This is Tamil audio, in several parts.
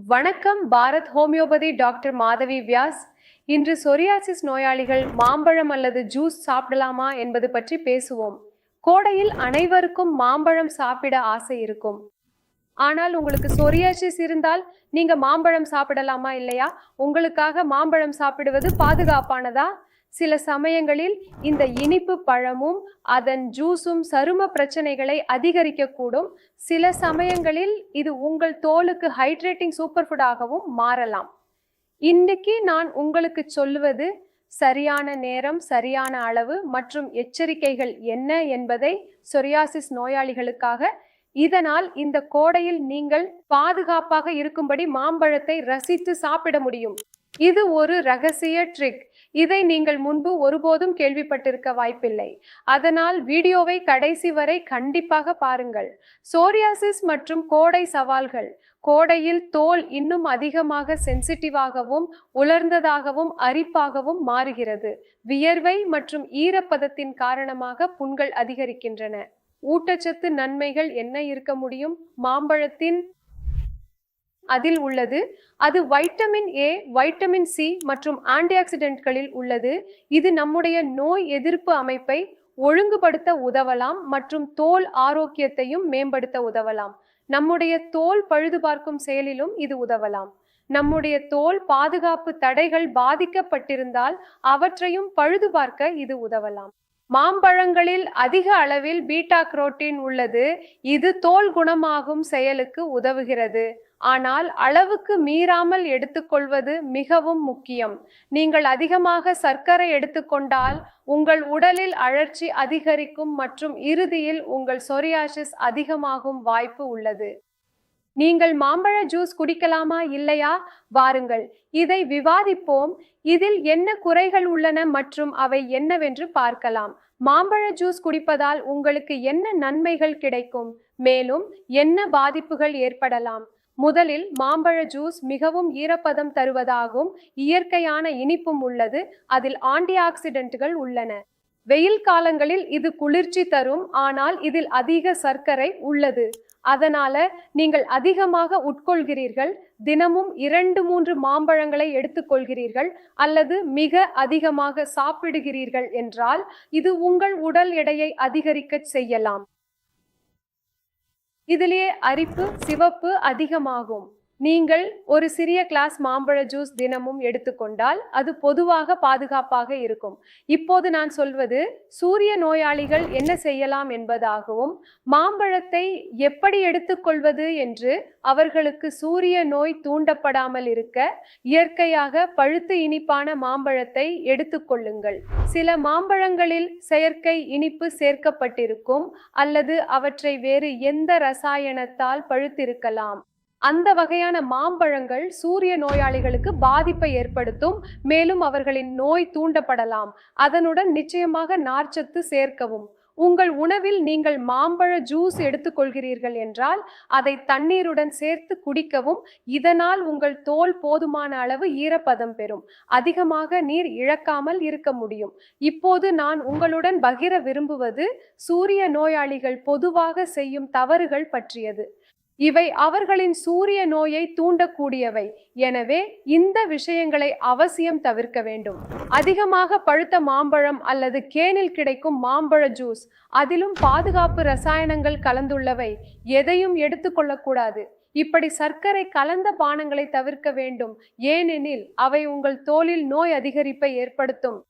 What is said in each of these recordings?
வணக்கம். Bharat homeopathy doctor Madhavi Vyas. இன்று சொரியாசிஸ் நோயாளிகள் மாம்பழம் அல்லது ஜூஸ் சாப்பிடலாமா என்பது பற்றி பேசுவோம். கோடையில் அனைவருக்கும் மாம்பழம் சாப்பிட ஆசை இருக்கும். ஆனால் உங்களுக்கு சொரியாசிஸ் இருந்தால் நீங்க மாம்பழம் சாப்பிடலாமா இல்லையா? உங்களுக்காக மாம்பழம் சாப்பிடுவது பாதுகாப்பானதா? சில சமயங்களில் இந்த இனிப்பு பழமும் அதன் ஜூஸும் சரும பிரச்சனைகளை அதிகரிக்கக்கூடும். சில சமயங்களில் இது உங்கள் தோலுக்கு ஹைட்ரேட்டிங் சூப்பர் ஃபுட்டாகவும் மாறலாம். இன்னைக்கு நான் உங்களுக்கு சொல்லுவது சரியான நேரம், சரியான அளவு மற்றும் எச்சரிக்கைகள் என்ன என்பதை சொரியாசிஸ் நோயாளிகளுக்காக. இதனால் இந்த கோடையில் நீங்கள் பாதுகாப்பாக இருக்கும்படி மாம்பழத்தை ரசித்து சாப்பிட முடியும். இது ஒரு ரகசிய ட்ரிக். இதை நீங்கள் முன்பு ஒருபோதும் கேள்விப்பட்டிருக்க வாய்ப்பில்லை. அதனால் வீடியோவை கடைசி வரை கண்டிப்பாக பாருங்கள். சோரியாசிஸ் மற்றும் கோடை சவால்கள். கோடையில் தோல் இன்னும் அதிகமாக சென்சிட்டிவாகவும் உலர்ந்ததாகவும் அரிப்பாகவும் மாறுகிறது. வியர்வை மற்றும் ஈரப்பதத்தின் காரணமாக புண்கள் அதிகரிக்கின்றன. ஊட்டச்சத்து நன்மைகள் என்ன இருக்க முடியும்? மாம்பழத்தின் அதில் உள்ளது. அது வைட்டமின் ஏ, வைட்டமின் சி மற்றும் ஆன்டிஆக்சிடென்ட்களில் உள்ளது. இது நம்முடைய நோய் எதிர்ப்பு அமைப்பை ஒழுங்குபடுத்த உதவலாம் மற்றும் தோல் ஆரோக்கியத்தையும் மேம்படுத்த உதவலாம். நம்முடைய தோல் பழுதுபார்க்கும் செயலிலும் இது உதவலாம். நம்முடைய தோல் பாதுகாப்பு தடைகள் பாதிக்கப்பட்டிருந்தால் அவற்றையும் பழுதுபார்க்க இது உதவலாம். மாம்பழங்களில் அதிக அளவில் பீட்டா கரோட்டின் உள்ளது. இது தோல் குணமாகும் செயலுக்கு உதவுகிறது. ஆனால் அளவுக்கு மீறாமல் எடுத்துக்கொள்வது மிகவும் முக்கியம். நீங்கள் அதிகமாக சர்க்கரை எடுத்துக்கொண்டால் உங்கள் உடலில் அழற்சி அதிகரிக்கும் மற்றும் இறுதியில் உங்கள் சொரியாசிஸ் அதிகமாகும் வாய்ப்பு உள்ளது. நீங்கள் மாம்பழ ஜூஸ் குடிக்கலாமா இல்லையா? வாருங்கள், இதை விவாதிப்போம். இதில் என்ன குறைகள் உள்ளன மற்றும் அவை என்னவென்று பார்க்கலாம். மாம்பழ ஜூஸ் குடிப்பதால் உங்களுக்கு என்ன நன்மைகள் கிடைக்கும், மேலும் என்ன பாதிப்புகள் ஏற்படலாம்? முதலில், மாம்பழ ஜூஸ் மிகவும் ஈரப்பதம் தருவதாகும். இயற்கையான இனிப்பும் உள்ளது. அதில் ஆன்டிஆக்சிடென்ட்கள் உள்ளன. வெயில் காலங்களில் இது குளிர்ச்சி தரும், ஆனால் இதில் அதிக சர்க்கரை உள்ளது. அதனால நீங்கள் அதிகமாக உட்கொள்கிறீர்கள். தினமும் 2-3 மாம்பழங்களை எடுத்துக்கொள்கிறீர்கள் அல்லது மிக அதிகமாக சாப்பிடுகிறீர்கள் என்றால் இது உங்கள் உடல் எடையை அதிகரிக்க செய்யலாம். இதிலேயே அரிப்பு, சிவப்பு அதிகமாகும். நீங்கள் ஒரு சிறிய கிளாஸ் மாம்பழ ஜூஸ் தினமும் எடுத்துக்கொண்டால் அது பொதுவாக பாதுகாப்பாக இருக்கும். இப்போது நான் சொல்வது சூரிய நோயாளிகள் என்ன செய்யலாம் என்பதாகவும், மாம்பழத்தை எப்படி எடுத்துக்கொள்வது என்று. அவர்களுக்கு சூரிய நோய் தூண்டப்படாமல் இருக்க இயற்கையாக பழுத்து இனிப்பான மாம்பழத்தை எடுத்துக்கொள்ளுங்கள். சில மாம்பழங்களில் செயற்கை இனிப்பு சேர்க்கப்பட்டிருக்கும் அல்லது அவற்றை வேறு எந்த ரசாயனத்தால் பழுத்திருக்கலாம். அந்த வகையான மாம்பழங்கள் சூரிய நோயாளிகளுக்கு பாதிப்பை ஏற்படுத்தும், மேலும் அவர்களின் நோய் தூண்டப்படலாம். அதனுடன் நிச்சயமாக நார்ச்சத்து சேர்க்கவும். உங்கள் உணவில் நீங்கள் மாம்பழ ஜூஸ் எடுத்துக்கொள்கிறீர்கள் என்றால் அதை தண்ணீருடன் சேர்த்து குடிக்கவும். இதனால் உங்கள் தோல் போதுமான அளவு ஈரப்பதம் பெறும். அதிகமாக நீர் இழக்காமல் இருக்க முடியும். இப்போது நான் உங்களுடன் பகிர விரும்புவது சூரிய நோயாளிகள் பொதுவாக செய்யும் தவறுகள் பற்றியது. இவை அவர்களின் சூரிய நோயை தூண்டக்கூடியவை. எனவே இந்த விஷயங்களை அவசியம் தவிர்க்க வேண்டும். அதிகமாக பழுத்த மாம்பழம் அல்லது கேனில் கிடைக்கும் மாம்பழ ஜூஸ், அதிலும் பாதுகாப்பு ரசாயனங்கள் கலந்துள்ளவை, எதையும் எடுத்துக்கொள்ளக்கூடாது. இப்படி சர்க்கரை கலந்த பானங்களை தவிர்க்க வேண்டும், ஏனெனில் அவை உங்கள் தோலில் நோய் அதிகரிப்பை ஏற்படுத்தும்.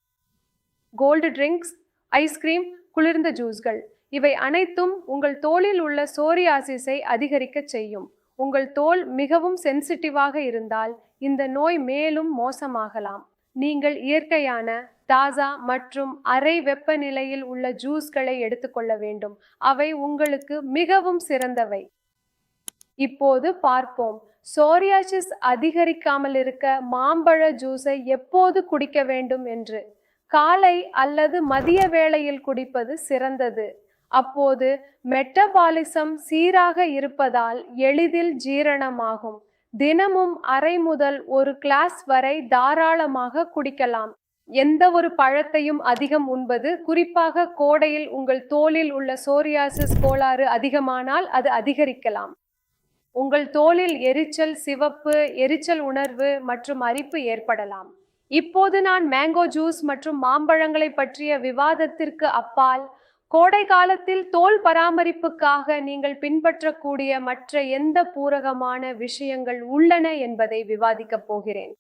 கோல்டு ட்ரிங்க்ஸ், ஐஸ்கிரீம், குளிர்ந்த ஜூஸ்கள், இவை அனைத்தும் உங்கள் தோலில் உள்ள சோரியாசிஸை அதிகரிக்க செய்யும். உங்கள் தோல் மிகவும் சென்சிட்டிவாக இருந்தால் இந்த நோய் மேலும் மோசமாகலாம். நீங்கள் இயற்கையான, தாஜா மற்றும் அறை வெப்பநிலையில் உள்ள ஜூஸ்களை எடுத்துக்கொள்ள வேண்டும். அவை உங்களுக்கு மிகவும் சிறந்தவை. இப்போது பார்ப்போம், சோரியாசிஸ் அதிகரிக்காமல் இருக்க மாம்பழ ஜூஸை எப்போது குடிக்க வேண்டும் என்று. காலை அல்லது மதிய வேளையில் குடிப்பது சிறந்தது. அப்போது மெட்டபாலிசம் சீராக இருப்பதால் எளிதில் ஜீரணமாகும். தினமும் அரை முதல் 1 கிளாஸ் வரை தாராளமாக குடிக்கலாம். எந்த ஒரு பழத்தையும் அதிகம் உண்பது, குறிப்பாக கோடையில் உங்கள் தோலில் உள்ள சோரியாசிஸ் கோளாறு அதிகமானால் அது அதிகரிக்கலாம். உங்கள் தோலில் எரிச்சல், சிவப்பு, எரிச்சல் உணர்வு மற்றும் அரிப்பு ஏற்படலாம். இப்போது நான் மேங்கோ ஜூஸ் மற்றும் மாம்பழங்களை பற்றிய விவாதத்திற்கு அப்பால், கோடை காலத்தில் தோல் பராமரிப்புக்காக நீங்கள் பின்பற்றக்கூடிய மற்ற எந்த பூரகமான விஷயங்கள் உள்ளன என்பதை விவாதிக்கப் போகிறேன்.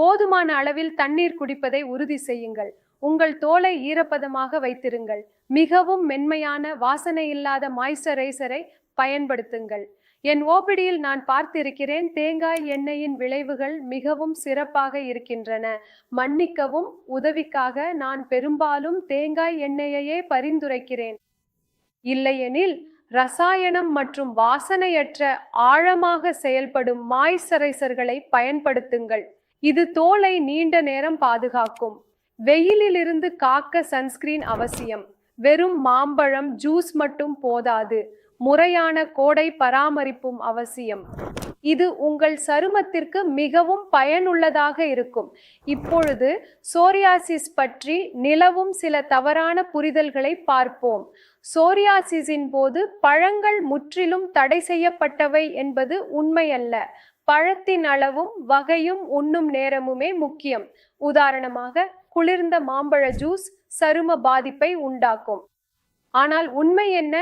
போதுமான அளவில் தண்ணீர் குடிப்பதை உறுதி செய்யுங்கள். உங்கள் தோலை ஈரப்பதமாக வைத்திருங்கள். மிகவும் மென்மையான, வாசனையில்லாத மாய்ஸ்சரைசரை பயன்படுத்துங்கள். என் ஓபிடியில் நான் பார்த்திருக்கிறேன். தேங்காய் எண்ணெயின் விளைவுகள் மிகவும் சிறப்பாக இருக்கின்றன. மன்னிக்கவும், உதவிக்காக நான் பெரும்பாலும் தேங்காய் எண்ணெயையே பரிந்துரைக்கிறேன். இல்லையெனில் ரசாயனம் மற்றும் வாசனையற்ற ஆழமாக செயல்படும் மாய்ஸ்சரைசர்களை பயன்படுத்துங்கள். இது தோலை நீண்ட நேரம் பாதுகாக்கும். வெயிலிலிருந்து காக்க சன்ஸ்கிரீன் அவசியம். வெறும் மாம்பழம் ஜூஸ் மட்டும் போதாது, முறையான கோடை பராமரிப்பும் அவசியம். இது உங்கள் சருமத்திற்கு மிகவும் பயனுள்ளதாக இருக்கும். இப்பொழுது சோரியாசிஸ் பற்றி நிலவும் சில தவறான புரிதல்களை பார்ப்போம். சோரியாசிஸின் போது பழங்கள் முற்றிலும் தடை செய்யப்பட்டவை என்பது உண்மையல்ல. பழத்தின் அளவும் வகையும் உண்ணும் நேரமுமே முக்கியம். உதாரணமாக, குளிர்ந்த மாம்பழ ஜூஸ் சரும பாதிப்பை உண்டாக்கும். ஆனால் உண்மை என்ன?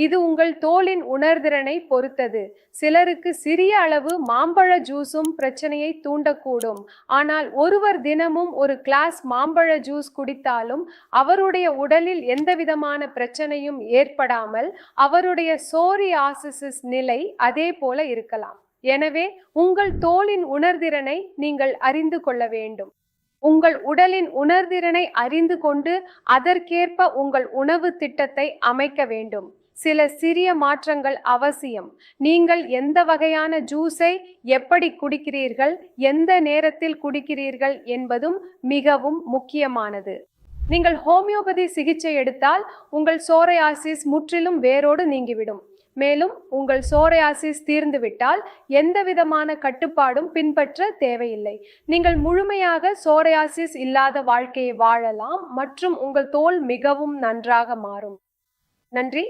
இது உங்கள் தோலின் உணர்திறனை பொறுத்தது. சிலருக்கு சிறிய அளவு மாம்பழ ஜூஸும் பிரச்சனையை தூண்டக்கூடும். ஆனால் ஒருவர் தினமும் ஒரு கிளாஸ் மாம்பழ ஜூஸ் குடித்தாலும் அவருடைய உடலில் எந்தவிதமான பிரச்சனையும் ஏற்படாமல் அவருடைய சோரியாசிஸ் நிலை அதே போல இருக்கலாம். எனவே உங்கள் தோலின் உணர்திறனை நீங்கள் அறிந்து கொள்ள வேண்டும். உங்கள் உடலின் உணர்திறனை அறிந்து கொண்டு அதற்கேற்ப உங்கள் உணவு திட்டத்தை அமைக்க வேண்டும். சில சிறிய மாற்றங்கள் அவசியம். நீங்கள் எந்த வகையான ஜூஸை எப்படி குடிக்கிறீர்கள், எந்த நேரத்தில் குடிக்கிறீர்கள் என்பதும் மிகவும் முக்கியமானது. நீங்கள் ஹோமியோபதி சிகிச்சை எடுத்தால் உங்கள் சோரியாசிஸ் முற்றிலும் வேரோடு நீங்கிவிடும். மேலும் உங்கள் சோரியாசிஸ் தீர்ந்துவிட்டால் எந்தவிதமான கட்டுப்பாடும் பின்பற்ற தேவையில்லை. நீங்கள் முழுமையாக சோரியாசிஸ் இல்லாத வாழ்க்கையை வாழலாம் மற்றும் உங்கள் தோல் மிகவும் நன்றாக மாறும். நன்றி.